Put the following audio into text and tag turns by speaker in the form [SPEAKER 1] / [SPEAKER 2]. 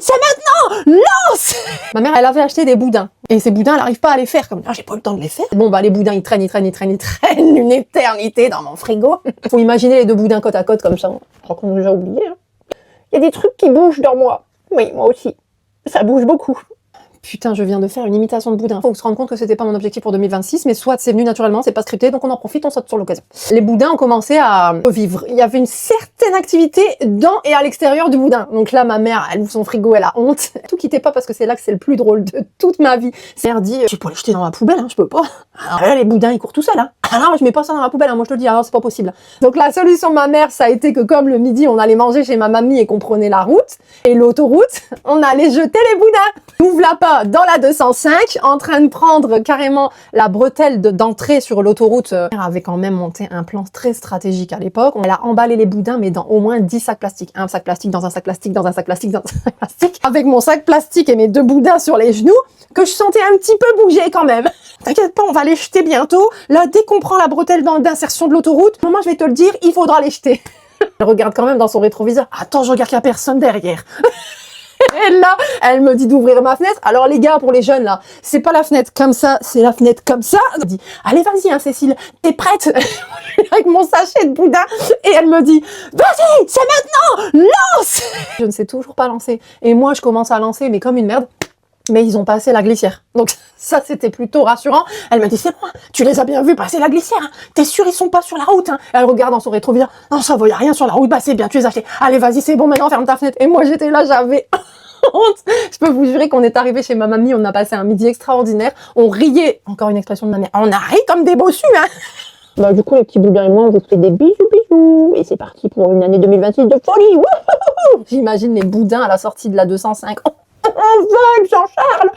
[SPEAKER 1] c'est maintenant, lance. Ma mère, elle avait acheté des boudins. Et ces boudins, elle n'arrive pas à les faire. Comme là, j'ai pas eu le temps de les faire. Bon, bah, les boudins, ils traînent une éternité dans mon frigo. Faut imaginer les deux boudins côte à côte comme ça. Je crois qu'on a déjà oublié. Hein. Il y a des trucs qui bougent dans moi. Oui, moi aussi. Ça bouge beaucoup. Putain, je viens de faire une imitation de boudin. Faut se rendre compte que c'était pas mon objectif pour 2026, mais soit c'est venu naturellement, c'est pas scripté, donc on en profite, on saute sur l'occasion. Les boudins ont commencé à revivre. Il y avait une certaine activité dans et à l'extérieur du boudin. Donc là, ma mère, elle ouvre son frigo, elle a honte. Tout quittez pas parce que c'est là que c'est le plus drôle de toute ma vie. C'est elle dit, je peux les jeter dans la poubelle, hein, je peux pas. Alors là, les boudins, ils courent tout seuls, hein. Ah non, je mets pas ça dans la poubelle, hein, moi je te le dis, alors c'est pas possible. Donc la solution de ma mère, ça a été que comme le midi, on allait manger chez ma mamie et qu'on prenait la route et l'autoroute, on allait jeter les boudins. Ouvre la pas dans la 205, en train de prendre carrément la bretelle d'entrée sur l'autoroute. Elle avait quand même monté un plan très stratégique à l'époque. Elle a emballé les boudins, mais dans au moins 10 sacs plastiques. Un sac plastique dans un sac plastique, dans un sac plastique, dans un sac plastique. Avec mon sac plastique et mes deux boudins sur les genoux, que je sentais un petit peu bouger quand même. T'inquiète pas, on va les jeter bientôt. Là, dès qu'on prend la bretelle d'insertion de l'autoroute, moi je vais te le dire, il faudra les jeter. Elle regarde quand même dans son rétroviseur. Attends, je regarde qu'il n'y a personne derrière. Et là, elle me dit d'ouvrir ma fenêtre. Alors les gars, pour les jeunes là, c'est pas la fenêtre comme ça, c'est la fenêtre comme ça. Elle me dit, allez vas-y hein, Cécile, t'es prête? Avec mon sachet de boudin. Et elle me dit, vas-y, c'est maintenant, lance. Je ne sais toujours pas lancer. Et moi, je commence à lancer, mais comme une merde. Mais ils ont passé la glissière. Donc ça, c'était plutôt rassurant. Elle m'a dit, c'est bon, tu les as bien vus passer la glissière. Hein. T'es sûr, ils sont pas sur la route. Hein. Elle regarde dans son rétroviseur. Non, ça va, y a rien sur la route. Bah c'est bien, tu les as achetés. Allez, vas-y, c'est bon, maintenant ferme ta fenêtre. Et moi, j'étais là, j'avais honte. Je peux vous jurer qu'on est arrivé chez ma mamie, on a passé un midi extraordinaire. On riait, encore une expression de ma mère, on a ri comme des bossus, hein. Bah du coup, les petits boudins et moi, on vous fait des bisous. Et c'est parti pour une année 2026 de folie. Wouhou. J'imagine les boudins à la sortie de la 205. On vole, Jean-Charles!